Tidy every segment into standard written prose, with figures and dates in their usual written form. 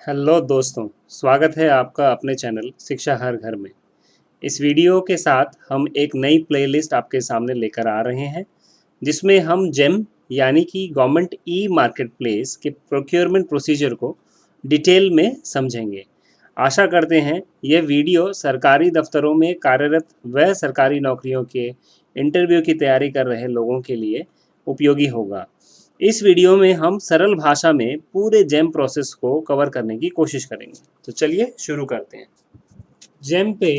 Hello दोस्तों, स्वागत है आपका अपने चैनल शिक्षा हर घर में। इस वीडियो के साथ हम एक नई प्लेलिस्ट आपके सामने लेकर आ रहे हैं, जिसमें हम जेम यानी कि गवर्नमेंट ई मार्केट प्लेस के प्रोक्योरमेंट प्रोसीजर को डिटेल में समझेंगे। आशा करते हैं यह वीडियो सरकारी दफ्तरों में कार्यरत व सरकारी नौकरियों के इंटरव्यू की तैयारी कर रहे लोगों के लिए उपयोगी होगा। इस वीडियो में हम सरल भाषा में पूरे जेम प्रोसेस को कवर करने की कोशिश करेंगे। तो चलिए शुरू करते हैं। जेम पे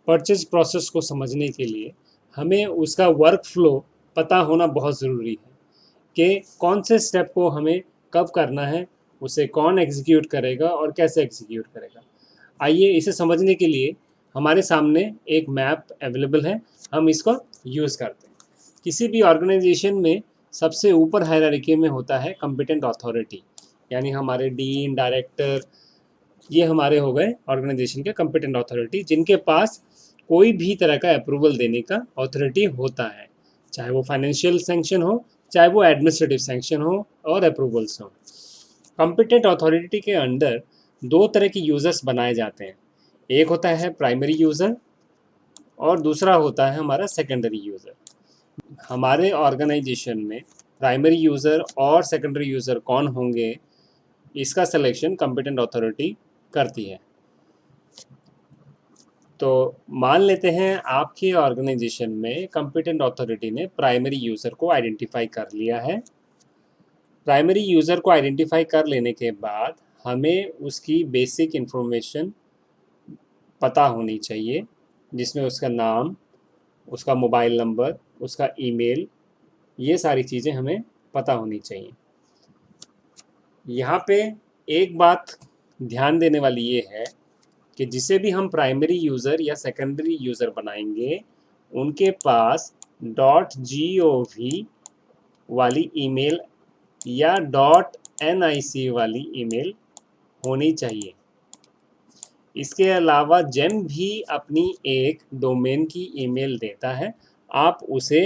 परचेज प्रोसेस को समझने के लिए हमें उसका वर्क फ्लो पता होना बहुत ज़रूरी है कि कौन से स्टेप को हमें कब करना है, उसे कौन एग्जीक्यूट करेगा और कैसे एग्जीक्यूट करेगा। आइए इसे समझने के लिए हमारे सामने एक मैप अवेलेबल है, हम इसको यूज़ करते हैं। किसी भी ऑर्गेनाइजेशन में सबसे ऊपर हायरार्की में होता है कॉम्पिटेंट अथॉरिटी, यानी हमारे डीन, डायरेक्टर, ये हमारे हो गए ऑर्गेनाइजेशन के कॉम्पिटेंट अथॉरिटी, जिनके पास कोई भी तरह का अप्रूवल देने का अथॉरिटी होता है, चाहे वो फाइनेंशियल सैंक्शन हो, चाहे वो एडमिनिस्ट्रेटिव सैंक्शन हो और अप्रूवल्स हो। कॉम्पिटेंट अथॉरिटी के अंडर दो तरह के यूज़र्स बनाए जाते हैं। एक होता है प्राइमरी यूज़र और दूसरा होता है हमारा सेकेंडरी यूज़र। हमारे ऑर्गेनाइजेशन में प्राइमरी यूज़र और सेकेंडरी यूज़र कौन होंगे, इसका सिलेक्शन कॉम्पिटेंट अथॉरिटी करती है। तो मान लेते हैं आपके ऑर्गेनाइजेशन में कॉम्पिटेंट अथॉरिटी ने प्राइमरी यूज़र को आइडेंटिफाई कर लिया है। प्राइमरी यूज़र को आइडेंटिफाई कर लेने के बाद हमें उसकी बेसिक इन्फॉर्मेशन पता होनी चाहिए, जिसमें उसका नाम, उसका मोबाइल नंबर, उसका ईमेल, ये सारी चीज़ें हमें पता होनी चाहिए। यहाँ पे एक बात ध्यान देने वाली ये है कि जिसे भी हम प्राइमरी यूज़र या सेकेंडरी यूज़र बनाएंगे, उनके पास .gov वाली ईमेल या .nic वाली ईमेल होनी चाहिए। इसके अलावा जेम भी अपनी एक डोमेन की ईमेल देता है, आप उसे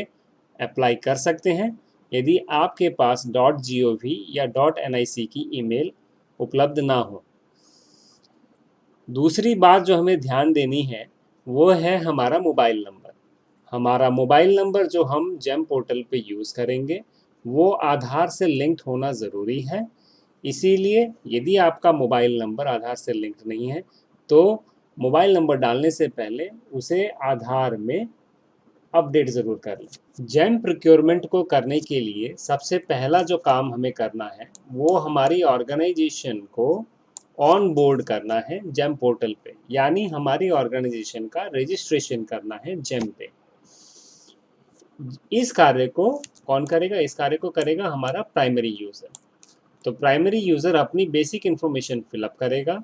अप्लाई कर सकते हैं यदि आपके पास .gov या .nic की ईमेल उपलब्ध ना हो। दूसरी बात जो हमें ध्यान देनी है वो है हमारा मोबाइल नंबर। हमारा मोबाइल नंबर जो हम जेम पोर्टल पे यूज़ करेंगे वो आधार से लिंक्ड होना ज़रूरी है। इसीलिए यदि आपका मोबाइल नंबर आधार से लिंक्ड नहीं है तो मोबाइल नंबर डालने से पहले उसे आधार में अपडेट ज़रूर कर लें। जेम प्रोक्योरमेंट को करने के लिए सबसे पहला जो काम हमें करना है वो हमारी ऑर्गेनाइजेशन को ऑन बोर्ड करना है जेम पोर्टल पे, यानी हमारी ऑर्गेनाइजेशन का रजिस्ट्रेशन करना है जेम पे। इस कार्य को कौन करेगा? इस कार्य को करेगा हमारा प्राइमरी यूज़र। तो प्राइमरी यूज़र अपनी बेसिक इन्फॉर्मेशन फिलअप करेगा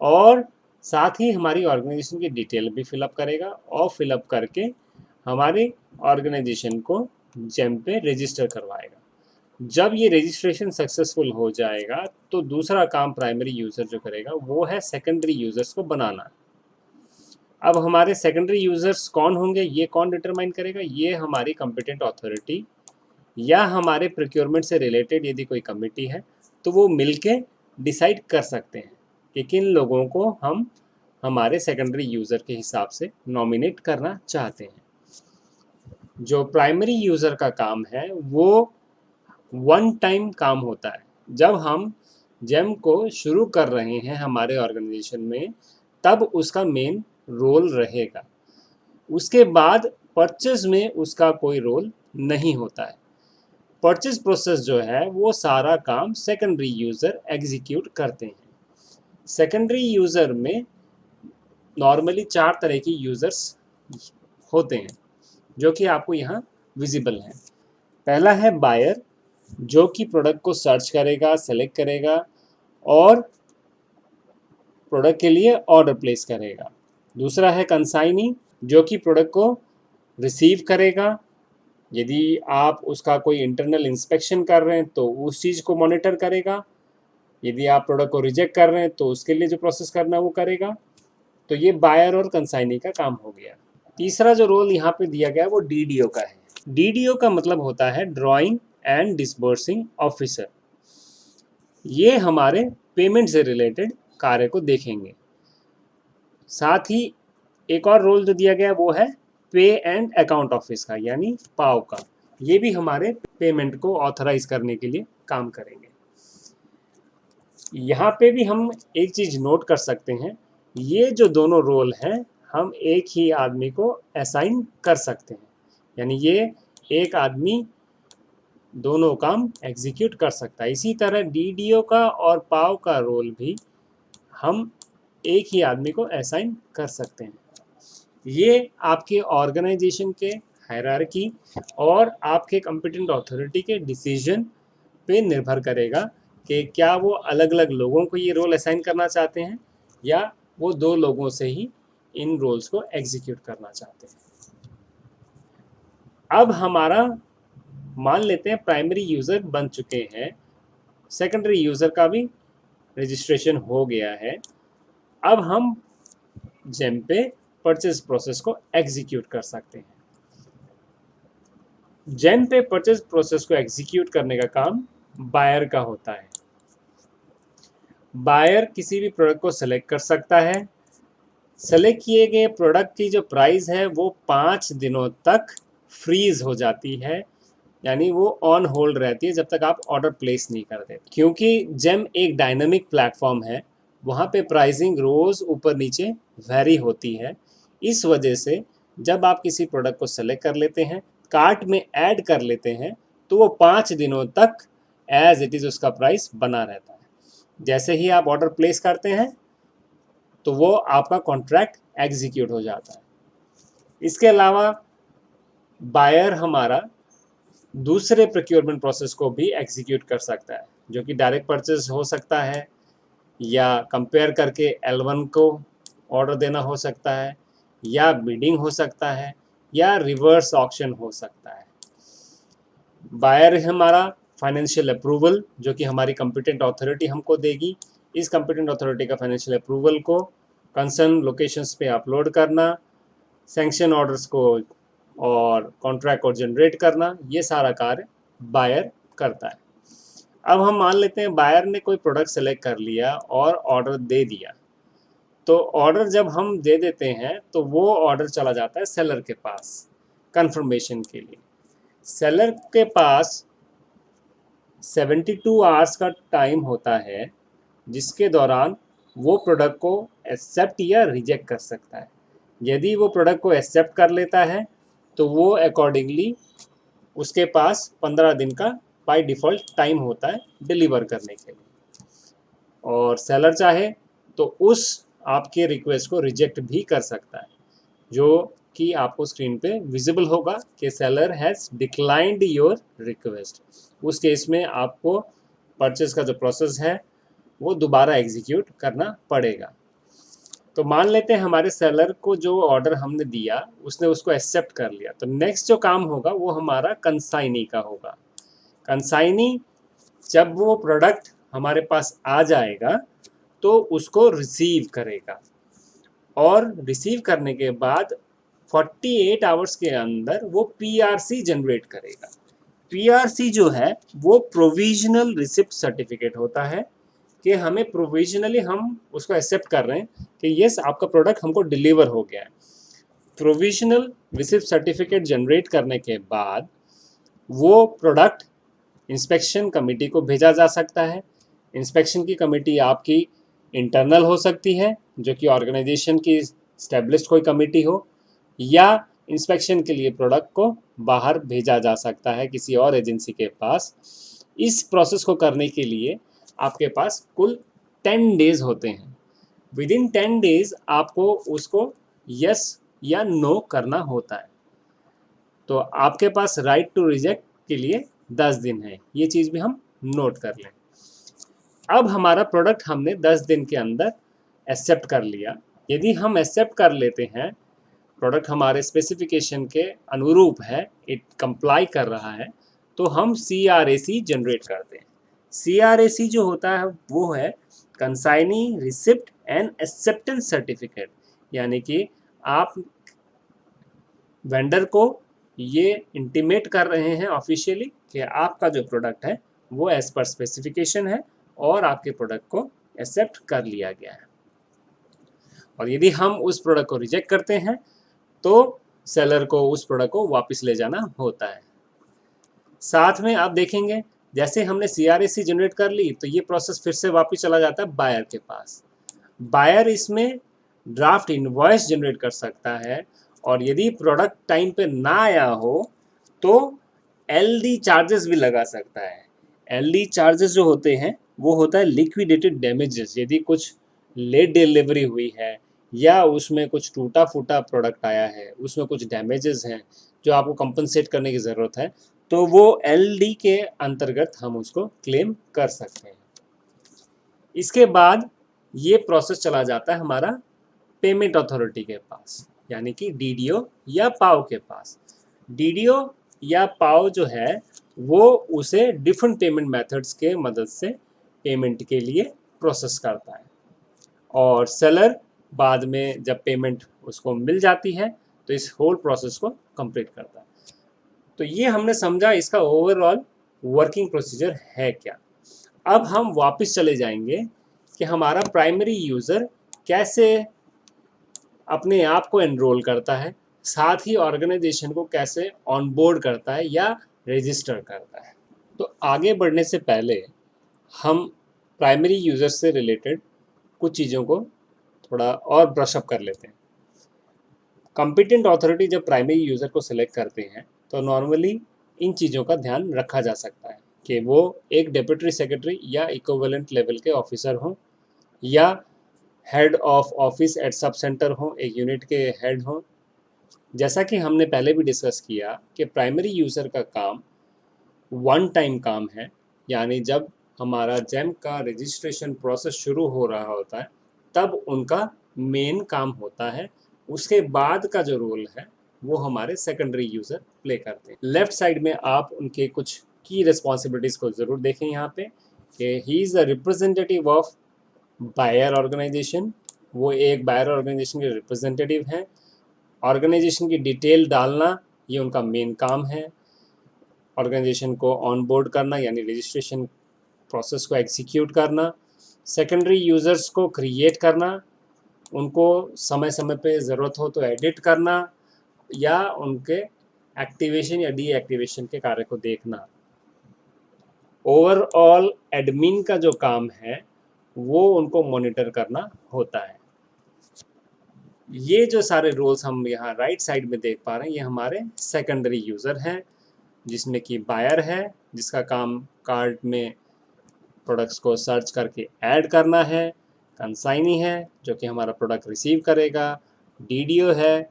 और साथ ही हमारी ऑर्गेनाइजेशन की डिटेल भी फिलअप करेगा और फिलअप करके हमारी ऑर्गेनाइजेशन को जेम पे रजिस्टर करवाएगा। जब ये रजिस्ट्रेशन सक्सेसफुल हो जाएगा तो दूसरा काम प्राइमरी यूज़र जो करेगा वो है सेकेंडरी यूज़र्स को बनाना। अब हमारे सेकेंडरी यूज़र्स कौन होंगे, ये कौन डिटरमाइन करेगा? ये हमारी कॉम्पिटेंट अथॉरिटी या हमारे प्रोक्योरमेंट से रिलेटेड यदि कोई कमिटी है तो वो मिलके डिसाइड कर सकते हैं कि किन लोगों को हम हमारे सेकेंडरी यूज़र के हिसाब से नॉमिनेट करना चाहते हैं। जो प्राइमरी यूज़र का काम है वो वन टाइम काम होता है। जब हम जेम को शुरू कर रहे हैं हमारे ऑर्गेनाइजेशन में तब उसका मेन रोल रहेगा। उसके बाद परचेज में उसका कोई रोल नहीं होता है। परचेज प्रोसेस जो है वो सारा काम सेकेंडरी यूज़र एग्जीक्यूट करते हैं। सेकेंडरी यूज़र में नॉर्मली 4 तरह की यूज़र्स होते हैं जो कि आपको यहाँ विजिबल हैं। पहला है बायर, जो कि प्रोडक्ट को सर्च करेगा, सेलेक्ट करेगा और प्रोडक्ट के लिए ऑर्डर प्लेस करेगा। दूसरा है कंसाइनी, जो कि प्रोडक्ट को रिसीव करेगा, यदि आप उसका कोई इंटरनल इंस्पेक्शन कर रहे हैं तो उस चीज़ को मॉनिटर करेगा, यदि आप प्रोडक्ट को रिजेक्ट कर रहे हैं तो उसके लिए जो प्रोसेस करना है वो करेगा। तो ये बायर और कंसाइनी का काम हो गया। तीसरा जो रोल यहाँ पे दिया गया है वो डीडीओ का है। डीडीओ का मतलब होता है ड्राइंग एंड डिसबर्सिंग ऑफिसर। ये हमारे पेमेंट से रिलेटेड कार्य को देखेंगे। साथ ही एक और रोल जो दिया गया है वो है पे एंड अकाउंट ऑफिस का, यानी पाव का। ये भी हमारे पेमेंट को ऑथराइज करने के लिए काम करेंगे। यहाँ पे भी हम एक चीज नोट कर सकते हैं, ये जो दोनों रोल हैं हम एक ही आदमी को असाइन कर सकते हैं, यानी ये एक आदमी दोनों काम एग्जीक्यूट कर सकता है। इसी तरह डीडीओ का और पाव का रोल भी हम एक ही आदमी को असाइन कर सकते हैं। ये आपके ऑर्गेनाइजेशन के हायरार्की और आपके कॉम्पिटेंट अथॉरिटी के डिसीजन पे निर्भर करेगा कि क्या वो अलग अलग लोगों को ये रोल असाइन करना चाहते हैं या वो दो लोगों से ही इन रोल्स को एग्जीक्यूट करना चाहते हैं। अब हमारा मान लेते हैं प्राइमरी यूज़र बन चुके हैं, सेकेंडरी यूज़र का भी रजिस्ट्रेशन हो गया है। अब हम जेम पे परचेज प्रोसेस को एग्जीक्यूट कर सकते हैं। जेम पे परचेज प्रोसेस को एग्जीक्यूट करने का काम बायर का होता है। बायर किसी भी प्रोडक्ट को सेलेक्ट कर सकता है। सेलेक्ट किए गए प्रोडक्ट की जो प्राइस है वो 5 दिनों तक फ्रीज हो जाती है, यानी वो ऑन होल्ड रहती है जब तक आप ऑर्डर प्लेस नहीं कर देते। क्योंकि जेम एक डायनामिक प्लेटफॉर्म है, वहाँ पे प्राइसिंग रोज़ ऊपर नीचे वेरी होती है। इस वजह से जब आप किसी प्रोडक्ट को सेलेक्ट कर लेते हैं, कार्ट में ऐड कर लेते हैं, तो वो 5 दिनों तक एज इट इज़ उसका प्राइस बना रहता है। जैसे ही आप ऑर्डर प्लेस करते हैं तो वो आपका कॉन्ट्रैक्ट एग्जीक्यूट हो जाता है। इसके अलावा बायर हमारा दूसरे प्रोक्योरमेंट प्रोसेस को भी एग्जीक्यूट कर सकता है, जो कि डायरेक्ट परचेज हो सकता है या कंपेयर करके L1 को ऑर्डर देना हो सकता है या बिडिंग हो सकता है या रिवर्स ऑक्शन हो सकता है। बायर हमारा फाइनेंशियल अप्रूवल, जो कि हमारी कॉम्पिटेंट अथॉरिटी हमको देगी। इस कॉम्पिटेंट अथॉरिटी का फाइनेंशियल अप्रूवल को कंसर्न लोकेशंस पे अपलोड करना, सैंक्शन ऑर्डर्स को और कॉन्ट्रैक्ट को जनरेट करना, ये सारा कार्य बायर करता है। अब हम मान लेते हैं बायर ने कोई प्रोडक्ट सेलेक्ट कर लिया और ऑर्डर दे दिया। तो ऑर्डर जब हम दे देते हैं तो वो ऑर्डर चला जाता है सेलर के पास कंफर्मेशन के लिए। सेलर के पास 72 आवर्स का टाइम होता है, जिसके दौरान वो प्रोडक्ट को एक्सेप्ट या रिजेक्ट कर सकता है। यदि वो प्रोडक्ट को एक्सेप्ट कर लेता है तो वो अकॉर्डिंगली उसके पास 15 दिन का बाय डिफ़ॉल्ट टाइम होता है डिलीवर करने के लिए, और सेलर चाहे तो उस आपके रिक्वेस्ट को रिजेक्ट भी कर सकता है, जो कि आपको स्क्रीन पे विजिबल होगा कि seller has declined your request. उस केस में आपको परचेस का जो प्रोसेस है वो दोबारा एग्जीक्यूट करना पड़ेगा। तो मान लेते हैं हमारे सेलर को जो ऑर्डर हमने दिया उसने उसको एक्सेप्ट कर लिया, तो नेक्स्ट जो काम होगा वो हमारा कंसाइनी का होगा। कंसाइनी जब वो प्रोडक्ट हमारे पास आ जाएगा तो उसको रिसीव करेगा, और रिसीव करने के बाद 48 आवर्स के अंदर वो पीआरसी जनरेट करेगा। पीआरसी जो है वो प्रोविजनल रिसिप्ट सर्टिफिकेट होता है कि हमें प्रोविजनली हम उसको एक्सेप्ट कर रहे हैं कि यस आपका प्रोडक्ट हमको डिलीवर हो गया है। प्रोविजनल रिसिप्ट सर्टिफिकेट जनरेट करने के बाद वो प्रोडक्ट इंस्पेक्शन कमेटी को भेजा जा सकता है। इंस्पेक्शन की कमेटी आपकी इंटरनल हो सकती है, जो कि ऑर्गेनाइजेशन की स्टैब्लिश्ड कोई कमेटी हो, या इंस्पेक्शन के लिए प्रोडक्ट को बाहर भेजा जा सकता है किसी और एजेंसी के पास। इस प्रोसेस को करने के लिए आपके पास कुल 10 डेज होते हैं। विद इन 10 डेज आपको उसको यस या नो करना होता है। तो आपके पास राइट टू रिजेक्ट के लिए 10 दिन है, ये चीज़ भी हम नोट कर लें। अब हमारा प्रोडक्ट हमने 10 दिन के अंदर एक्सेप्ट कर लिया। यदि हम एक्सेप्ट कर लेते हैं, प्रोडक्ट हमारे स्पेसिफिकेशन के अनुरूप है, इट कंप्लाई कर रहा है, तो हम CRAC जनरेट करते हैं। CRAC जो होता है वो है consignee receipt and acceptance certificate, यानी कि आप वेंडर को ये इंटीमेट कर रहे हैं ऑफिशियली कि आपका जो प्रोडक्ट है वो एज पर स्पेसिफिकेशन है और आपके प्रोडक्ट को एक्सेप्ट कर लिया गया है। और यदि हम उस प्रोडक्ट को रिजेक्ट करते हैं तो सेलर को उस प्रोडक्ट को वापस ले जाना होता है। साथ में आप देखेंगे जैसे हमने CRAC जनरेट कर ली तो ये प्रोसेस फिर से वापस चला जाता है बायर के पास। बायर इसमें ड्राफ्ट इनवॉइस जनरेट कर सकता है और यदि प्रोडक्ट टाइम पे ना आया हो तो LD चार्जेस भी लगा सकता है। LD चार्जेस जो होते हैं वो होता है लिक्विडेटेड डैमेजेस। यदि कुछ लेट डिलीवरी हुई है या उसमें कुछ टूटा फूटा प्रोडक्ट आया है, उसमें कुछ डैमेजेस हैं जो आपको कंपनसेट करने की ज़रूरत है, तो वो LD के अंतर्गत हम उसको क्लेम कर सकते हैं। इसके बाद ये प्रोसेस चला जाता है हमारा पेमेंट अथॉरिटी के पास, यानी कि DDO या पाओ के पास। DDO या पाओ जो है वो उसे डिफरेंट पेमेंट मेथड्स के मदद से पेमेंट के लिए प्रोसेस करता है और सेलर बाद में जब पेमेंट उसको मिल जाती है तो इस होल प्रोसेस को कंप्लीट करता है। तो ये हमने समझा इसका ओवरऑल वर्किंग प्रोसीजर है क्या। अब हम वापस चले जाएंगे कि हमारा प्राइमरी यूज़र कैसे अपने आप को एनरोल करता है, साथ ही ऑर्गेनाइजेशन को कैसे ऑनबोर्ड करता है या रजिस्टर करता है। तो आगे बढ़ने से पहले हम प्राइमरी यूज़र से रिलेटेड कुछ चीज़ों को थोड़ा और ब्रश अप कर लेते हैं। कॉम्पिटेंट अथॉरिटी जब प्राइमरी यूज़र को सिलेक्ट करते हैं तो नॉर्मली इन चीज़ों का ध्यान रखा जा सकता है कि वो एक डेप्यूटी सेक्रेटरी या इक्विवेलेंट लेवल के ऑफिसर हों या head of office at sub centre हों, एक यूनिट के हेड हों। जैसा कि हमने पहले भी डिस्कस किया कि प्राइमरी यूज़र का काम वन टाइम काम है, यानी जब हमारा जेम का रजिस्ट्रेशन प्रोसेस शुरू हो रहा होता है तब उनका मेन काम होता है। उसके बाद का जो रोल है वो हमारे सेकेंडरी यूज़र प्ले करते हैं। लेफ्ट साइड में आप उनके कुछ की रिस्पॉन्सिबिलिटीज़ को ज़रूर देखें यहाँ पे कि he is the representative of buyer organisation. वो एक बायर ऑर्गेनाइजेशन के रिप्रेजेंटेटिव हैं। ऑर्गेनाइजेशन की डिटेल डालना ये उनका मेन काम है। ऑर्गेनाइजेशन को ऑनबोर्ड करना यानी रजिस्ट्रेशन प्रोसेस को एग्जीक्यूट करना, सेकेंडरी यूज़र्स को क्रिएट करना, उनको समय समय पे ज़रूरत हो तो एडिट करना या उनके एक्टिवेशन या डीएक्टिवेशन के कार्य को देखना। ओवरऑल एडमिन का जो काम है वो उनको मॉनिटर करना होता है। ये जो सारे रोल्स हम यहाँ राइट साइड में देख पा रहे हैं ये हमारे सेकेंडरी यूज़र हैं, जिसमें कि बायर है जिसका काम कार्ट में प्रोडक्ट्स को सर्च करके ऐड करना है, कंसाइनी है जो कि हमारा प्रोडक्ट रिसीव करेगा, DDO है,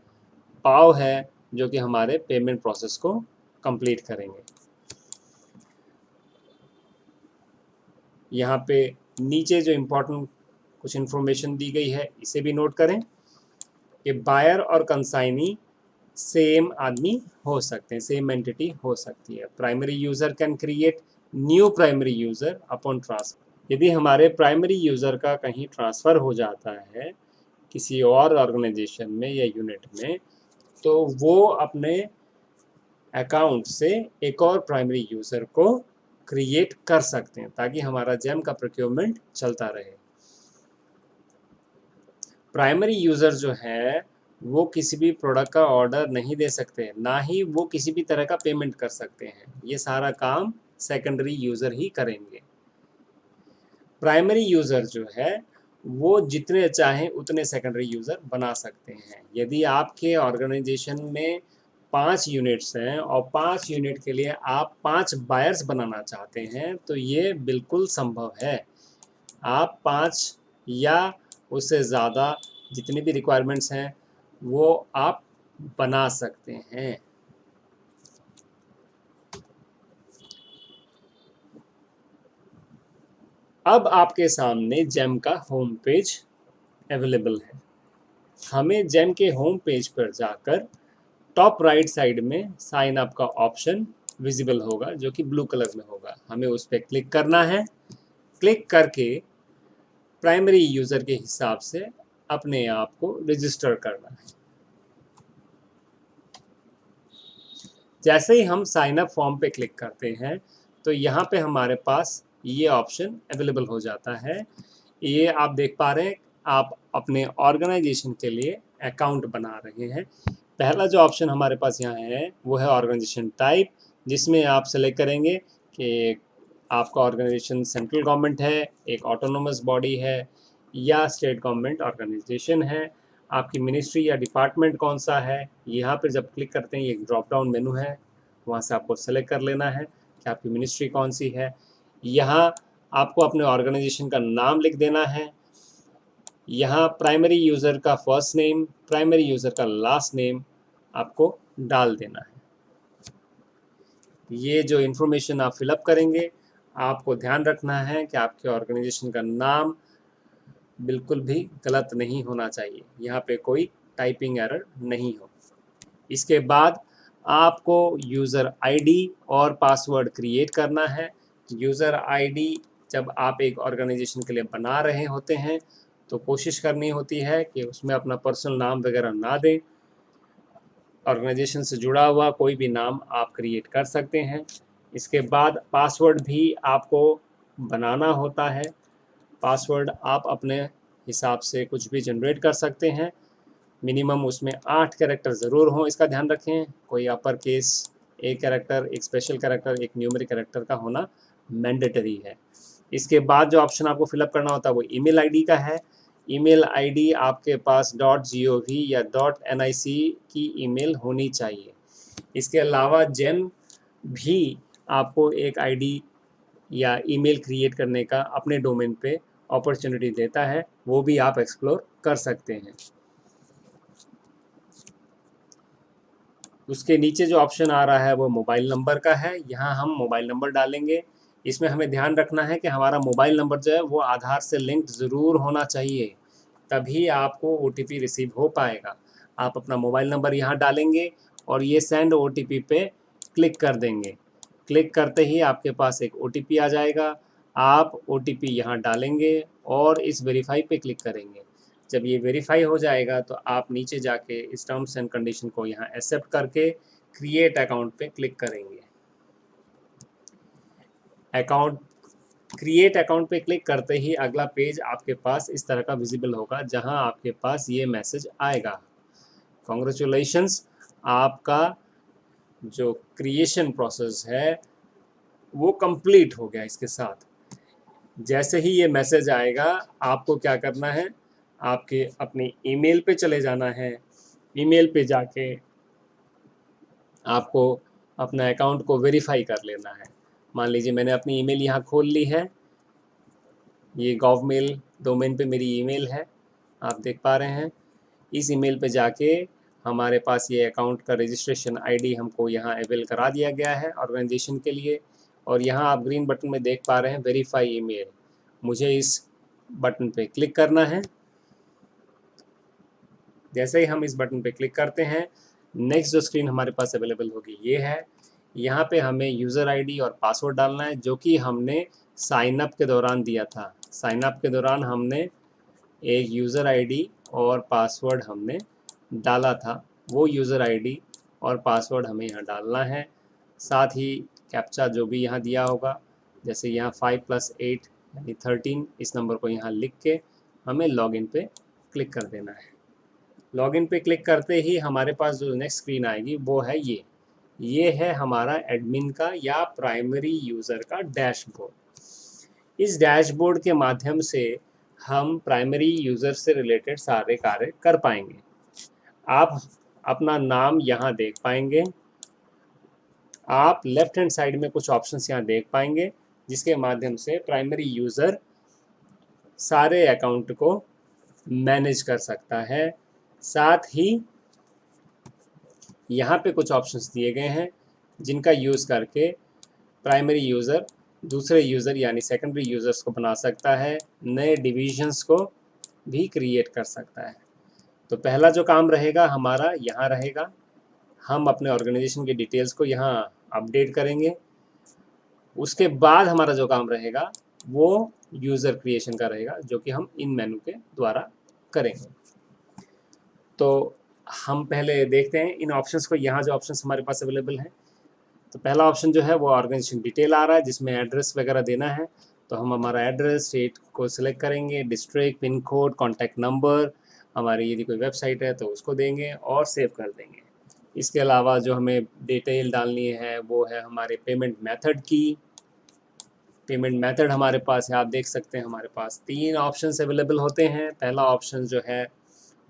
पाव है जो कि हमारे पेमेंट प्रोसेस को कंप्लीट करेंगे। यहाँ पे नीचे जो इम्पोर्टेंट कुछ इन्फॉर्मेशन दी गई है इसे भी नोट करें कि बायर और कंसाइनी सेम आदमी हो सकते हैं, सेम एंटिटी हो सकती है। Primary user can create new primary user upon transfer. यदि हमारे प्राइमरी यूज़र का कहीं ट्रांसफ़र हो जाता है किसी और ऑर्गेनाइजेशन में या यूनिट में तो वो अपने अकाउंट से एक और प्राइमरी यूज़र को क्रिएट कर सकते हैं ताकि हमारा जेम का प्रोक्योरमेंट चलता रहे। प्राइमरी यूज़र जो है वो किसी भी प्रोडक्ट का ऑर्डर नहीं दे सकते, ना ही वो किसी भी तरह का पेमेंट कर सकते हैं। ये सारा काम सेकेंडरी यूज़र ही करेंगे। प्राइमरी यूज़र जो है वो जितने चाहें उतने सेकेंडरी यूज़र बना सकते हैं। यदि आपके ऑर्गेनाइजेशन में 5 यूनिट्स हैं और 5 यूनिट के लिए आप 5 बायर्स बनाना चाहते हैं तो ये बिल्कुल संभव है। आप 5 या उससे ज़्यादा जितनी भी रिक्वायरमेंट्स हैं वो आप बना सकते हैं। अब आपके सामने जेम का होम पेज अवेलेबल है। हमें जेम के होम पेज पर जाकर टॉप राइट साइड में साइन अप का ऑप्शन विजिबल होगा जो कि ब्लू कलर में होगा। हमें उस पर क्लिक करना है। क्लिक करके प्राइमरी यूज़र के हिसाब से अपने आप को रजिस्टर करना है। जैसे ही हम साइन अप फॉर्म पे क्लिक करते हैं तो यहाँ पे हमारे पास ये ऑप्शन अवेलेबल हो जाता है। ये आप देख पा रहे हैं, आप अपने ऑर्गेनाइजेशन के लिए अकाउंट बना रहे हैं। पहला जो ऑप्शन हमारे पास यहाँ है वो है ऑर्गेनाइजेशन टाइप, जिसमें आप सेलेक्ट करेंगे कि आपका ऑर्गेनाइजेशन सेंट्रल गवर्नमेंट है, एक ऑटोनोमस बॉडी है या स्टेट गवर्नमेंट ऑर्गेनाइजेशन है, आपकी मिनिस्ट्री या डिपार्टमेंट कौन सा है। यहाँ पर जब क्लिक करते हैं ये ड्रॉप डाउन मेनू है, वहाँ से आपको सेलेक्ट कर लेना है कि आपकी मिनिस्ट्री कौन सी है। यहाँ आपको अपने ऑर्गेनाइजेशन का नाम लिख देना है। यहाँ प्राइमरी यूज़र का फर्स्ट नेम, प्राइमरी यूज़र का लास्ट नेम आपको डाल देना है। ये जो इन्फॉर्मेशन आप फिलअप करेंगे, आपको ध्यान रखना है कि आपके ऑर्गेनाइजेशन का नाम बिल्कुल भी गलत नहीं होना चाहिए, यहाँ पे कोई टाइपिंग एरर नहीं हो। इसके बाद आपको यूज़र आईडी और पासवर्ड क्रिएट करना है। यूज़र आईडी जब आप एक ऑर्गेनाइजेशन के लिए बना रहे होते हैं तो कोशिश करनी होती है कि उसमें अपना पर्सनल नाम वगैरह ना दें। ऑर्गेनाइजेशन से जुड़ा हुआ कोई भी नाम आप क्रिएट कर सकते हैं। इसके बाद पासवर्ड भी आपको बनाना होता है। पासवर्ड आप अपने हिसाब से कुछ भी जनरेट कर सकते हैं। मिनिमम उसमें 8 कैरेक्टर ज़रूर हों, इसका ध्यान रखें। कोई अपर केस, एक कैरेक्टर, एक स्पेशल कैरेक्टर, एक न्यूमेरिक कैरेक्टर का होना मैंडेटरी है। इसके बाद जो ऑप्शन आपको फिलअप करना होता है वो ईमेल आईडी का है। ईमेल आईडी आपके पास .gov या .nic की ईमेल होनी चाहिए। इसके अलावा जेम भी आपको एक आईडी या ईमेल क्रिएट करने का अपने डोमेन पे अपॉर्चुनिटी देता है, वो भी आप एक्सप्लोर कर सकते हैं। उसके नीचे जो ऑप्शन आ रहा है वो मोबाइल नंबर का है। यहाँ हम मोबाइल नंबर डालेंगे। इसमें हमें ध्यान रखना है कि हमारा मोबाइल नंबर जो है वो आधार से लिंक्ड ज़रूर होना चाहिए, तभी आपको OTP रिसीव हो पाएगा। आप अपना मोबाइल नंबर यहाँ डालेंगे और ये सेंड OTP पे क्लिक कर देंगे। क्लिक करते ही आपके पास एक OTP आ जाएगा। आप OTP यहाँ डालेंगे और इस वेरीफाई पे क्लिक करेंगे। जब ये वेरीफाई हो जाएगा तो आप नीचे जाके इस टर्म्स एंड कंडीशन को यहाँ एक्सेप्ट करके क्रिएट अकाउंट पे क्लिक करेंगे। अकाउंट क्रिएट अकाउंट पे क्लिक करते ही अगला पेज आपके पास इस तरह का विजिबल होगा, जहां आपके पास ये मैसेज आएगा, कॉन्ग्रेचुलेशंस, आपका जो क्रिएशन प्रोसेस है वो कंप्लीट हो गया। इसके साथ जैसे ही ये मैसेज आएगा आपको क्या करना है, आपके अपनी ईमेल पे चले जाना है। ईमेल पे जाके आपको अपना अकाउंट को वेरीफाई कर लेना है। मान लीजिए मैंने अपनी ईमेल यहाँ खोल ली है, ये gov-mail डोमेन पे मेरी ईमेल है, आप देख पा रहे हैं। इस ईमेल पे जाके हमारे पास ये अकाउंट का रजिस्ट्रेशन आईडी हमको यहाँ अवेल करा दिया गया है ऑर्गेनाइजेशन के लिए। और यहाँ आप ग्रीन बटन में देख पा रहे हैं वेरीफाई ईमेल। मुझे इस बटन पे क्लिक करना है। जैसे ही हम इस बटन पे क्लिक करते हैं, नेक्स्ट जो स्क्रीन हमारे पास अवेलेबल होगी ये है। यहाँ पे हमें यूज़र आईडी और पासवर्ड डालना है, जो कि हमने साइन अप के दौरान दिया था। साइन अप के दौरान हमने एक यूज़र आईडी और पासवर्ड हमने डाला था, वो यूज़र आईडी और पासवर्ड हमें यहाँ डालना है। साथ ही कैप्चा जो भी यहाँ दिया होगा, जैसे यहाँ 5+8 यानी 13, इस नंबर को यहाँ लिख के हमें लॉगिन पे क्लिक कर देना है। लॉगिन पे क्लिक करते ही हमारे पास जो नेक्स्ट स्क्रीन आएगी वो है ये है हमारा एडमिन का या प्राइमरी यूज़र का डैशबोर्ड। इस डैशबोर्ड के माध्यम से हम प्राइमरी यूज़र से रिलेटेड सारे कार्य कर पाएंगे। आप अपना नाम यहाँ देख पाएंगे। आप लेफ्ट हैंड साइड में कुछ ऑप्शंस यहाँ देख पाएंगे, जिसके माध्यम से प्राइमरी यूज़र सारे अकाउंट को मैनेज कर सकता है। साथ ही यहाँ पे कुछ ऑप्शंस दिए गए हैं जिनका यूज़ करके प्राइमरी यूज़र दूसरे यूज़र यानी सेकेंडरी यूज़र्स को बना सकता है, नए डिविजन्स को भी क्रिएट कर सकता है। तो पहला जो काम रहेगा हमारा यहाँ रहेगा, हम अपने ऑर्गेनाइजेशन की डिटेल्स को यहाँ अपडेट करेंगे। उसके बाद हमारा जो काम रहेगा वो यूज़र क्रिएशन का रहेगा, जो कि हम इन मेनू के द्वारा करेंगे। तो हम पहले देखते हैं इन ऑप्शंस को। यहाँ जो ऑप्शंस हमारे पास अवेलेबल हैं, तो पहला ऑप्शन जो है वो ऑर्गेनाइजेशन डिटेल आ रहा है, जिसमें एड्रेस वगैरह देना है। तो हम हमारा एड्रेस, स्टेट को सिलेक्ट करेंगे, district, pin code, contact number, हमारी यदि कोई वेबसाइट है तो उसको देंगे और सेव कर देंगे। इसके अलावा जो हमें डिटेल डालनी है वो है हमारे पेमेंट मेथड की। पेमेंट मेथड हमारे पास है, आप देख सकते हैं हमारे पास 3 ऑप्शंस अवेलेबल होते हैं। पहला ऑप्शन जो है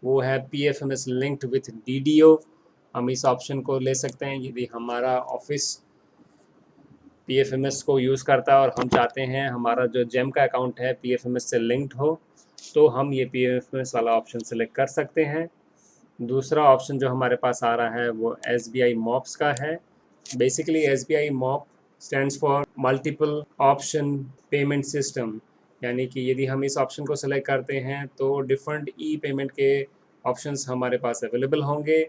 वो है PFMS लिंक्ड विथ DDO। हम इस ऑप्शन को ले सकते हैं यदि हमारा ऑफिस PFMS को यूज़ करता है और हम चाहते हैं हमारा जो जेम का अकाउंट है PFMS से लिंक्ड हो, तो हम ये PFMS वाला ऑप्शन सेलेक्ट कर सकते हैं। दूसरा ऑप्शन जो हमारे पास आ रहा है वो SBI मॉप्स का है। Basically SBI mop stands for multiple option payment system, यानी कि यदि हम इस ऑप्शन को सेलेक्ट करते हैं तो डिफरेंट ई पेमेंट के ऑप्शंस हमारे पास अवेलेबल होंगे।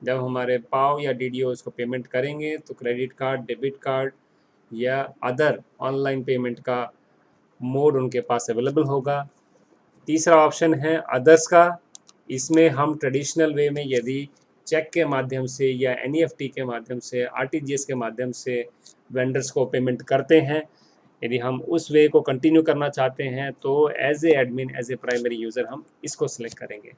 जब हमारे पाव या DDO उसको पेमेंट करेंगे तो क्रेडिट कार्ड, डेबिट कार्ड या अदर ऑनलाइन पेमेंट का मोड उनके पास अवेलेबल होगा। तीसरा ऑप्शन है अदर्स का। इसमें हम ट्रेडिशनल वे में यदि चेक के माध्यम से या NEFT के माध्यम से, RTGS के माध्यम से वेंडर्स को पेमेंट करते हैं, यदि हम उस वे को कंटिन्यू करना चाहते हैं तो as a admin, as a primary user हम इसको सिलेक्ट करेंगे।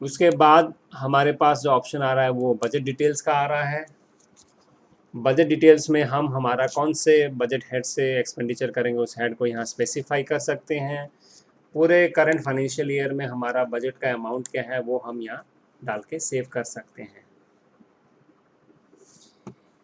उसके बाद हमारे पास जो ऑप्शन आ रहा है वो बजट डिटेल्स का आ रहा है। बजट डिटेल्स में हम हमारा कौन से बजट हेड से एक्सपेंडिचर करेंगे उस हेड को यहाँ स्पेसिफाई कर सकते हैं। पूरे करंट फाइनेंशियल ईयर में हमारा बजट का अमाउंट क्या है वो हम यहाँ डाल के सेव कर सकते हैं।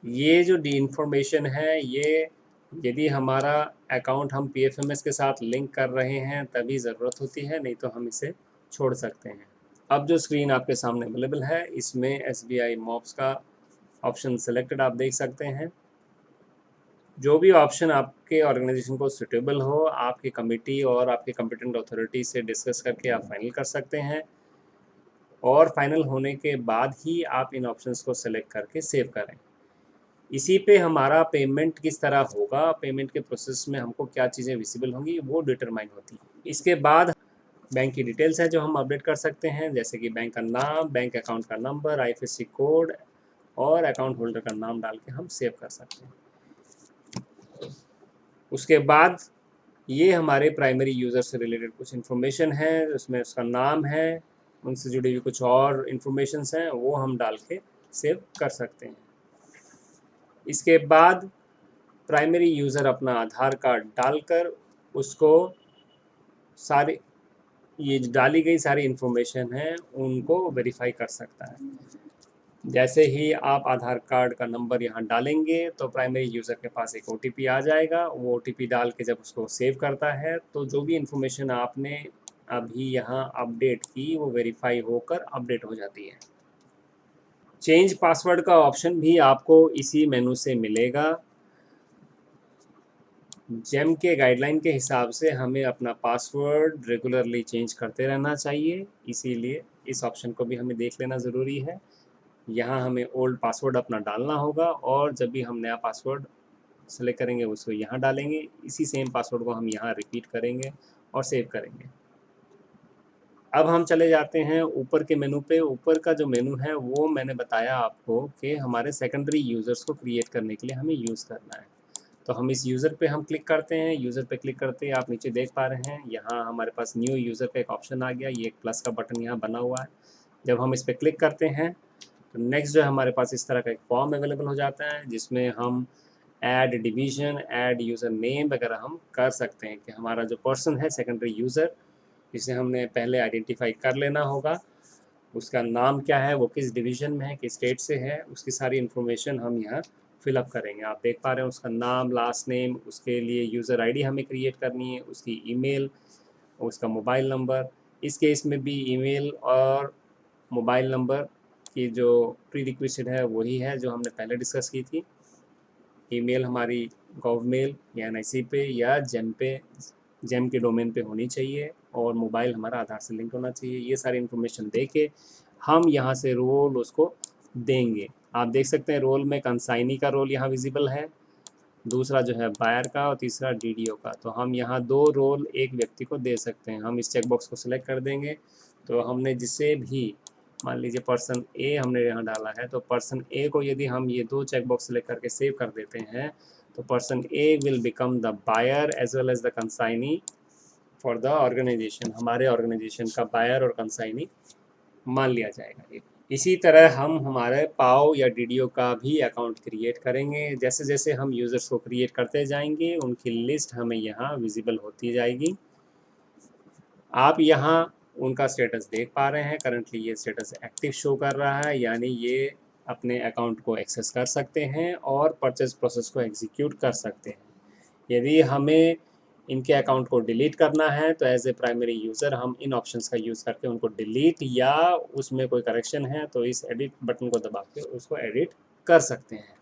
ये जो इंफॉर्मेशन है ये यदि हमारा अकाउंट हम PFMS के साथ लिंक कर रहे हैं तभी ज़रूरत होती है, नहीं तो हम इसे छोड़ सकते हैं। अब जो स्क्रीन आपके सामने अवेलेबल है इसमें SBI मॉप्स का ऑप्शन सेलेक्टेड आप देख सकते हैं। जो भी ऑप्शन आपके ऑर्गेनाइजेशन को सुटेबल हो, आपकी कमेटी और आपके कॉम्पिटेंट अथॉरिटी से डिस्कस करके आप फाइनल कर सकते हैं और फाइनल होने के बाद ही आप इन ऑप्शंस को सेलेक्ट करके सेव करें। इसी पे हमारा पेमेंट किस तरह होगा, पेमेंट के प्रोसेस में हमको क्या चीज़ें विजिबल होंगी वो डिटरमाइन होती है। इसके बाद बैंक की डिटेल्स है जो हम अपडेट कर सकते हैं, जैसे कि बैंक का नाम, बैंक अकाउंट का नंबर, IFSC कोड और अकाउंट होल्डर का नाम डाल के हम सेव कर सकते हैं। उसके बाद ये हमारे प्राइमरी यूज़र से रिलेटेड कुछ इन्फॉर्मेशन है, उसमें उसका नाम है, उनसे जुड़ी हुई कुछ और इन्फॉर्मेशंस हैं वो हम डाल के सेव कर सकते हैं। इसके बाद प्राइमरी यूज़र अपना आधार कार्ड डालकर उसको सारी ये डाली गई सारी इन्फॉर्मेशन है उनको वेरीफाई कर सकता है। जैसे ही आप आधार कार्ड का नंबर यहाँ डालेंगे तो प्राइमरी यूज़र के पास एक OTP आ जाएगा। वो OTP डाल के जब उसको सेव करता है तो जो भी इन्फॉर्मेशन आपने अभी यहाँ अपडेट की वो वेरीफाई होकर अपडेट हो जाती है। चेंज पासवर्ड का ऑप्शन भी आपको इसी मेनू से मिलेगा। जेम के गाइडलाइन के हिसाब से हमें अपना पासवर्ड रेगुलरली चेंज करते रहना चाहिए, इसीलिए इस ऑप्शन को भी हमें देख लेना ज़रूरी है। यहाँ हमें ओल्ड पासवर्ड अपना डालना होगा और जब भी हम नया पासवर्ड सेलेक्ट करेंगे उसको यहाँ डालेंगे, इसी सेम पासवर्ड को हम यहाँ रिपीट करेंगे और सेव करेंगे। अब हम चले जाते हैं ऊपर के मेनू पे। ऊपर का जो मेनू है वो मैंने बताया आपको कि हमारे सेकेंडरी यूज़र्स को क्रिएट करने के लिए हमें यूज़ करना है। तो हम इस यूज़र पे हम क्लिक करते हैं। यूज़र पे क्लिक करते ही आप नीचे देख पा रहे हैं यहाँ हमारे पास न्यू यूज़र का एक ऑप्शन आ गया, ये एक प्लस का बटन यहाँ बना हुआ है। जब हम इस पर क्लिक करते हैं तो नेक्स्ट जो है हमारे पास इस तरह का एक फॉर्म अवेलेबल हो जाता है जिसमें हम add division, add user name वगैरह हम कर सकते हैं कि हमारा जो पर्सन है सेकेंडरी यूज़र जिसे हमने पहले आइडेंटिफाई कर लेना होगा, उसका नाम क्या है, वो किस डिवीज़न में है, किस स्टेट से है, उसकी सारी इन्फॉर्मेशन हम यहाँ फिलअप करेंगे। आप देख पा रहे हैं उसका नाम, लास्ट नेम, उसके लिए यूज़र ID हमें क्रिएट करनी है, उसकी ईमेल, उसका मोबाइल नंबर। इस केस में भी ईमेल और मोबाइल नंबर की जो प्री रिक्वेस्ट है वही है जो हमने पहले डिस्कस की थी। ईमेल हमारी गॉवमेल या NIC पे या जेम के डोमेन पे होनी चाहिए और मोबाइल हमारा आधार से लिंक होना चाहिए। ये सारी इन्फॉर्मेशन दे के हम यहाँ से रोल उसको देंगे। आप देख सकते हैं रोल में कंसाइनी का रोल यहाँ विजिबल है, दूसरा जो है बायर का और तीसरा DDO का। तो हम यहाँ 2 रोल एक व्यक्ति को दे सकते हैं। हम इस चेकबॉक्स को सिलेक्ट कर देंगे तो हमने जिसे भी मान लीजिए पर्सन ए हमने यहाँ डाला है, तो पर्सन ए को यदि हम ये 2 चेक बॉक्स सेलेक्ट करके सेव कर देते हैं, तो person A will become the buyer as well as the consignee for the organisation. हमारे ऑर्गेनाइजेशन का बायर और कंसाइनी मान लिया जाएगा। इसी तरह हम हमारे पाओ या डीडीओ का भी अकाउंट क्रिएट करेंगे। जैसे जैसे हम यूज़र्स को क्रिएट करते जाएंगे, उनकी लिस्ट हमें यहाँ विजिबल होती जाएगी। आप यहाँ उनका स्टेटस देख पा रहे हैं। करंटली ये स्टेटस एक्टिव शो कर रहा है, यानी ये अपने अकाउंट को एक्सेस कर सकते हैं और परचेज प्रोसेस को एग्जीक्यूट कर सकते हैं। यदि हमें इनके अकाउंट को डिलीट करना है तो एज ए प्राइमरी यूज़र हम इन ऑप्शंस का यूज़ करके उनको डिलीट या उसमें कोई करेक्शन है तो इस एडिट बटन को दबा के उसको एडिट कर सकते हैं।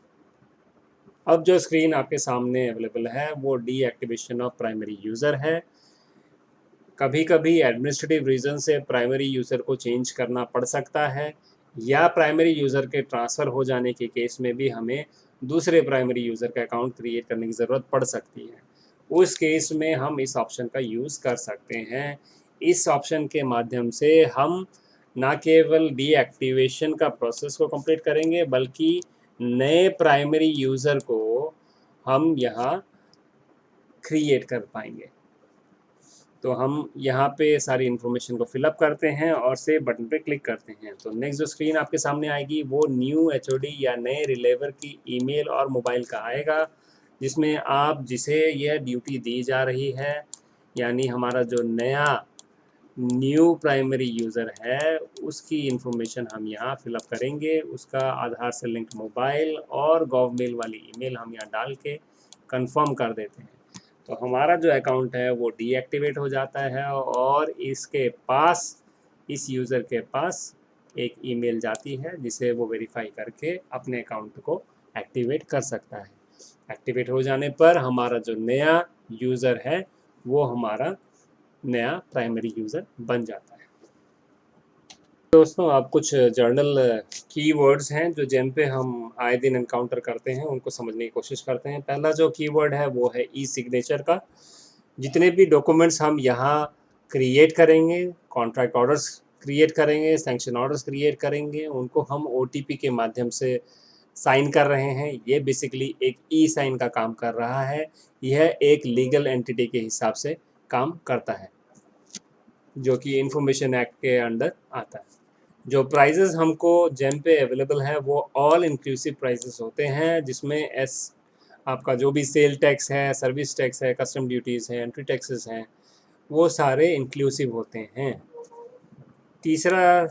अब जो स्क्रीन आपके सामने अवेलेबल है वो डीएक्टिवेशन ऑफ प्राइमरी यूज़र है। कभी कभी एडमिनिस्ट्रेटिव रीज़न से प्राइमरी यूज़र को चेंज करना पड़ सकता है, या प्राइमरी यूज़र के ट्रांसफ़र हो जाने के केस में भी हमें दूसरे प्राइमरी यूज़र का अकाउंट क्रिएट करने की ज़रूरत पड़ सकती है। उस केस में हम इस ऑप्शन का यूज़ कर सकते हैं। इस ऑप्शन के माध्यम से हम ना केवल डीएक्टिवेशन का प्रोसेस को कंप्लीट करेंगे, बल्कि नए प्राइमरी यूज़र को हम यहाँ क्रिएट कर पाएंगे। तो हम यहाँ पे सारी इन्फॉर्मेशन को फिलअप करते हैं और सेव बटन पे क्लिक करते हैं। तो नेक्स्ट जो स्क्रीन आपके सामने आएगी वो न्यू एचओडी या नए रिलेवर की ईमेल और मोबाइल का आएगा, जिसमें आप जिसे यह ड्यूटी दी जा रही है, यानी हमारा जो नया न्यू प्राइमरी यूज़र है उसकी इन्फॉर्मेशन हम यहाँ फिलअप करेंगे। उसका आधार से लिंक्ड मोबाइल और गॉवमेल वाली ईमेल हम यहाँ डाल के कंफर्म कर देते हैं। तो हमारा जो अकाउंट है वो डीएक्टिवेट हो जाता है और इसके पास, इस यूज़र के पास एक ईमेल जाती है जिसे वो वेरीफाई करके अपने अकाउंट को एक्टिवेट कर सकता है। एक्टिवेट हो जाने पर हमारा जो नया यूज़र है वो हमारा नया प्राइमरी यूज़र बन जाता है। दोस्तों, अब कुछ जर्नल कीवर्ड्स हैं जो जिन पे हम आए दिन एनकाउंटर करते हैं, उनको समझने की कोशिश करते हैं। पहला जो कीवर्ड है वो है ई सिग्नेचर का। जितने भी डॉक्यूमेंट्स हम यहाँ क्रिएट करेंगे, कॉन्ट्रैक्ट ऑर्डर्स क्रिएट करेंगे, सैंक्शन ऑर्डर्स क्रिएट करेंगे, उनको हम ओटीपी के माध्यम से साइन कर रहे हैं। ये बेसिकली एक ई साइन का काम कर रहा है। यह एक लीगल एंटिटी के हिसाब से काम करता है, जो कि इंफॉर्मेशन एक्ट के अंडर आता है। जो प्राइजेस हमको जेम पे अवेलेबल है वो ऑल इंक्लूसिव प्राइजेस होते हैं, जिसमें आपका जो भी सेल टैक्स है, सर्विस टैक्स है, कस्टम ड्यूटीज़ हैं, एंट्री टैक्सेस हैं, वो सारे इंक्लूसिव होते हैं। तीसरा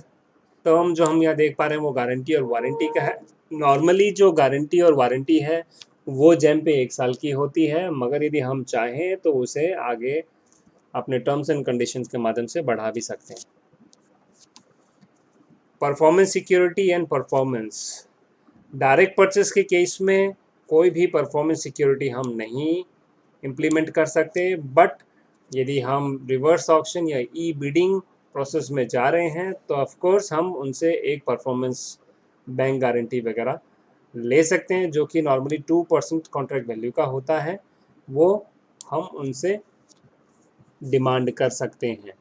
टर्म जो हम यहाँ देख पा रहे हैं वो गारंटी और वारंटी का है। नॉर्मली जो गारंटी और वारंटी है वो जेम पे 1 साल की होती है, मगर यदि हम चाहें तो उसे आगे अपने टर्म्स एंड कंडीशंस के माध्यम से बढ़ा भी सकते हैं। Performance security and performance. Direct purchase के केस में कोई भी परफॉर्मेंस सिक्योरिटी हम नहीं इम्प्लीमेंट कर सकते, बट यदि हम रिवर्स ऑक्शन या ई बिडिंग प्रोसेस में जा रहे हैं तो ऑफ कोर्स हम उनसे एक परफॉर्मेंस बैंक गारंटी वगैरह ले सकते हैं, जो कि नॉर्मली 2% कॉन्ट्रैक्ट वैल्यू का होता है। वो हम उनसे डिमांड कर सकते हैं।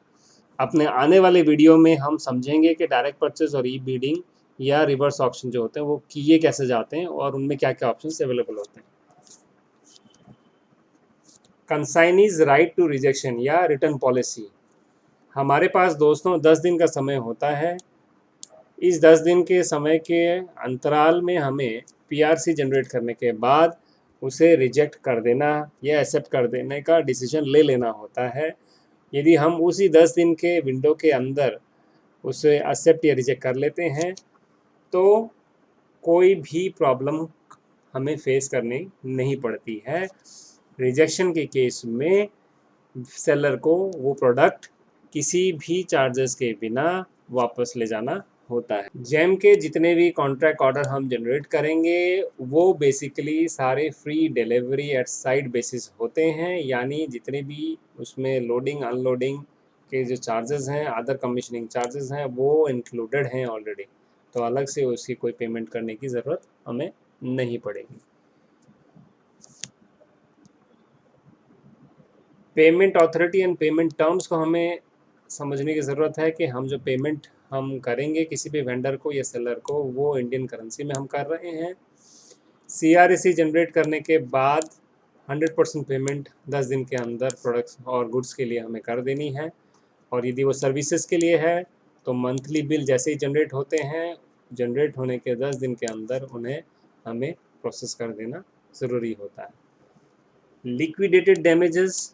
अपने आने वाले वीडियो में हम समझेंगे कि डायरेक्ट परचेज और ई बिडिंग या रिवर्स ऑक्शन जो होते हैं वो किए कैसे जाते हैं और उनमें क्या क्या ऑप्शंस अवेलेबल होते हैं। कंसाइनीज राइट टू रिजेक्शन या रिटर्न पॉलिसी। हमारे पास दोस्तों 10 दिन का समय होता है। इस 10 दिन के समय के अंतराल में हमें पीआरसी जनरेट करने के बाद उसे रिजेक्ट कर देना या एक्सेप्ट कर देने का डिसीजन ले लेना होता है। यदि हम उसी 10 दिन के विंडो के अंदर उसे एक्सेप्ट या रिजेक्ट कर लेते हैं तो कोई भी प्रॉब्लम हमें फेस करनी नहीं पड़ती है। रिजेक्शन के केस में सेलर को वो प्रोडक्ट किसी भी चार्जेस के बिना वापस ले जाना होता है। जेम के जितने भी कॉन्ट्रैक्ट ऑर्डर हम जनरेट करेंगे वो बेसिकली सारे free delivery at site basis होते हैं, यानी जितने भी उसमें लोडिंग अनलोडिंग के जो चार्जेस हैं, अदर कमीशनिंग चार्जेस हैं, वो इंक्लूडेड हैं ऑलरेडी। तो अलग से उसकी कोई पेमेंट करने की ज़रूरत हमें नहीं पड़ेगी। Payment authority and payment terms को हमें समझने की ज़रूरत है कि हम जो पेमेंट हम करेंगे किसी भी वेंडर को या सेलर को, वो इंडियन करेंसी में हम कर रहे हैं। CRAC जनरेट करने के बाद 100% पेमेंट 10 दिन के अंदर प्रोडक्ट्स और गुड्स के लिए हमें कर देनी है। और यदि वो सर्विसेज के लिए है तो मंथली बिल जैसे ही जनरेट होते हैं, जनरेट होने के 10 दिन के अंदर उन्हें हमें प्रोसेस कर देना ज़रूरी होता है। लिक्विडेटेड डैमेजेस,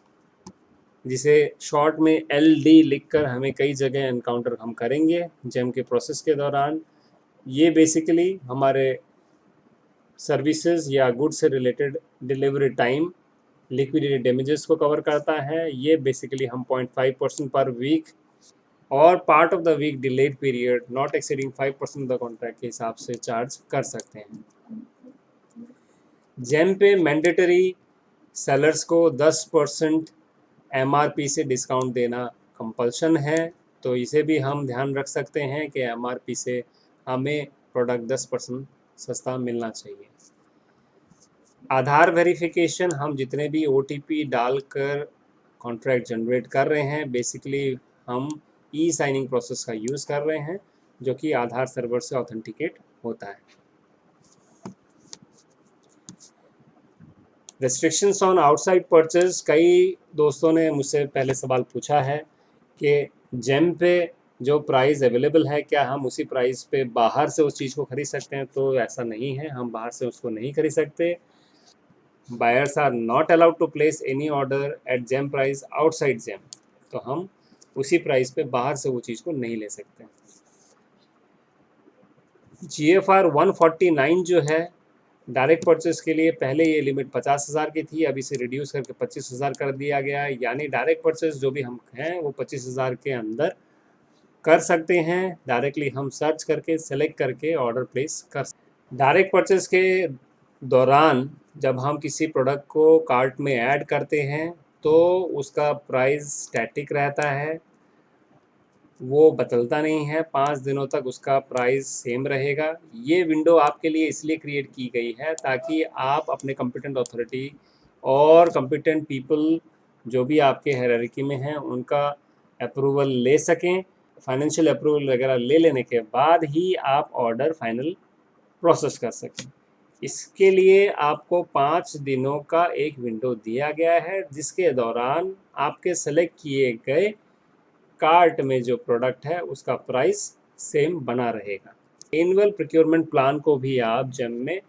जिसे शॉर्ट में LD लिखकर हमें कई जगह एनकाउंटर हम करेंगे जेम के प्रोसेस के दौरान। ये बेसिकली हमारे सर्विसेज या गुड्स से related delivery time liquidated damages को कवर करता है। ये बेसिकली हम 0.5% पर वीक और part of the week delayed period not exceeding 5% of the contract के हिसाब से चार्ज कर सकते हैं। जेम पे मैंडेटरी सेलर्स को 10% MRP से डिस्काउंट देना कंपल्शन है, तो इसे भी हम ध्यान रख सकते हैं कि MRP से हमें प्रोडक्ट 10% सस्ता मिलना चाहिए। आधार वेरिफिकेशन, हम जितने भी OTP डालकर कॉन्ट्रैक्ट जनरेट कर रहे हैं, बेसिकली हम साइनिंग प्रोसेस का यूज़ कर रहे हैं जो कि आधार सर्वर से ऑथेंटिकेट होता है। रेस्ट्रिक्शंस ऑन आउटसाइड परचेज, कई दोस्तों ने मुझसे पहले सवाल पूछा है कि जेम पे जो प्राइस अवेलेबल है क्या हम उसी प्राइस पे बाहर से उस चीज़ को खरीद सकते हैं? तो ऐसा नहीं है, हम बाहर से उसको नहीं खरीद सकते। Buyers are not allowed to place any order at GeM price outside GeM, तो हम उसी प्राइस पे बाहर से वो चीज़ को नहीं ले सकते। GFR 149 जो है डायरेक्ट परचेस के लिए, पहले ये लिमिट 50,000 की थी, अब इसे रिड्यूस करके 25,000 कर दिया गया है। यानी डायरेक्ट परचेस जो भी हम हैं वो 25,000 के अंदर कर सकते हैं। डायरेक्टली हम सर्च करके सेलेक्ट करके ऑर्डर प्लेस कर सकते हैं। डायरेक्ट परचेस के दौरान जब हम किसी प्रोडक्ट को कार्ट में ऐड करते हैं तो उसका प्राइस स्टैटिक रहता है, वो बदलता नहीं है, 5 दिनों तक उसका प्राइस सेम रहेगा। ये विंडो आपके लिए इसलिए क्रिएट की गई है ताकि आप अपने कॉम्पिटेंट अथॉरिटी और कॉम्पिटेंट पीपल जो भी आपके हायरार्की में हैं उनका अप्रूवल ले सकें। फाइनेंशियल अप्रूवल वगैरह ले लेने के बाद ही आप ऑर्डर फाइनल प्रोसेस कर सकें। इसके लिए आपको 5 दिनों का एक विंडो दिया गया है जिसके दौरान आपके सेलेक्ट किए गए कार्ट में जो प्रोडक्ट है उसका प्राइस सेम बना रहेगा। एनुअल प्रोक्योरमेंट प्लान को भी आप जेम में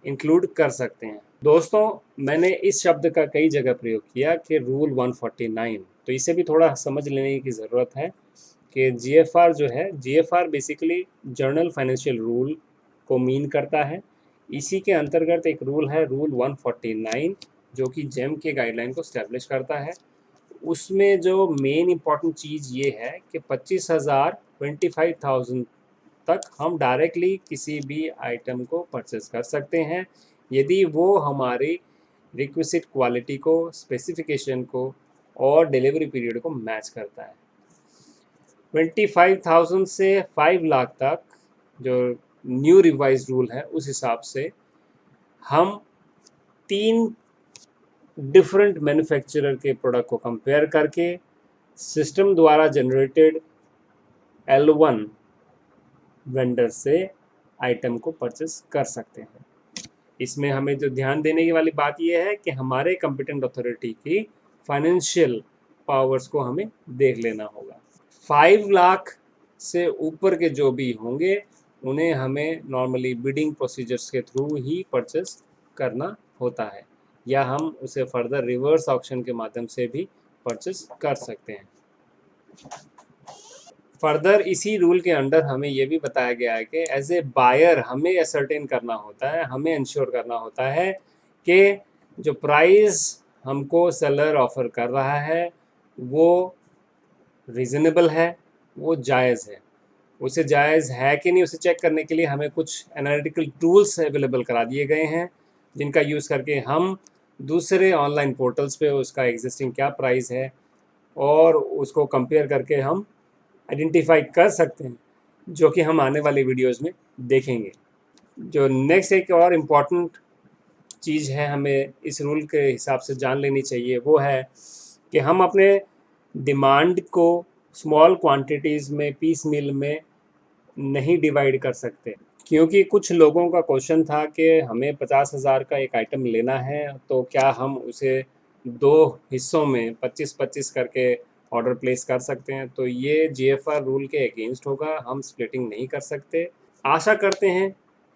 इंक्लूड कर सकते हैं। दोस्तों, मैंने इस शब्द का कई जगह प्रयोग किया कि रूल 149, तो इसे भी थोड़ा समझ लेने की ज़रूरत है कि GFR जो है, GFR basically journal financial rule को मीन करता है। इसी के अंतर्गत एक रूल है रूल 149 जो कि जेम के गाइडलाइन को स्टैब्लिश करता है। उसमें जो मेन इम्पॉर्टेंट चीज़ ये है कि 25,000 25,000 तक हम डायरेक्टली किसी भी आइटम को परचेस कर सकते हैं यदि वो हमारी रिक्विजिट क्वालिटी को, स्पेसिफिकेशन को और डिलीवरी पीरियड को मैच करता है। 25,000 से 5 लाख तक जो न्यू रिवाइज रूल है उस हिसाब से हम 3 डिफरेंट मैन्युफैक्चरर के प्रोडक्ट को कंपेयर करके सिस्टम द्वारा जनरेटेड L1 वेंडर से आइटम को परचेस कर सकते हैं। इसमें हमें जो ध्यान देने की वाली बात यह है कि हमारे कॉम्पिटेंट अथॉरिटी की फाइनेंशियल पावर्स को हमें देख लेना होगा। 5 लाख से ऊपर के जो भी होंगे उन्हें हमें नॉर्मली बिडिंग प्रोसीजर्स के थ्रू ही परचेस करना होता है या हम उसे फर्दर रिवर्स ऑक्शन के माध्यम से भी परचेस कर सकते हैं। फर्दर इसी रूल के अंडर हमें यह भी बताया गया है कि एज ए बायर हमें असर्टेन करना होता है, हमें इंश्योर करना होता है कि जो प्राइस हमको सेलर ऑफर कर रहा है वो रीज़नेबल है, वो जायज़ है। उसे जायज़ है कि नहीं उसे चेक करने के लिए हमें कुछ एनालिटिकल टूल्स अवेलेबल करा दिए गए हैं जिनका यूज़ करके हम दूसरे ऑनलाइन पोर्टल्स पे उसका एग्जिस्टिंग क्या प्राइस है और उसको कंपेयर करके हम आइडेंटिफाई कर सकते हैं, जो कि हम आने वाली वीडियोस में देखेंगे। जो नेक्स्ट एक और इम्पॉर्टेंट चीज़ है हमें इस रूल के हिसाब से जान लेनी चाहिए वो है कि हम अपने डिमांड को स्मॉल क्वांटिटीज़ में, पीस मील में नहीं डिवाइड कर सकते, क्योंकि कुछ लोगों का क्वेश्चन था कि हमें 50,000 का एक आइटम लेना है, तो क्या हम उसे 2 हिस्सों में 25-25 करके ऑर्डर प्लेस कर सकते हैं? तो ये जीएफआर रूल के अगेंस्ट होगा, हम स्प्लिटिंग नहीं कर सकते। आशा करते हैं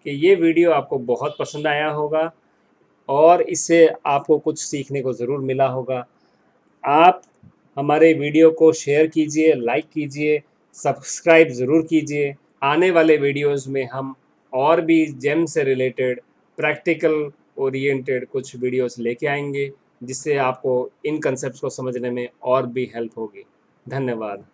कि ये वीडियो आपको बहुत पसंद आया होगा और इससे आपको कुछ सीखने को ज़रूर मिला होगा। आप हमारे वीडियो को शेयर कीजिए, लाइक कीजिए, सब्सक्राइब ज़रूर कीजिए। आने वाले वीडियोस में हम और भी जेम से रिलेटेड प्रैक्टिकल ओरिएंटेड कुछ वीडियोस लेके आएंगे, जिससे आपको इन कंसेप्ट्स को समझने में और भी हेल्प होगी। धन्यवाद।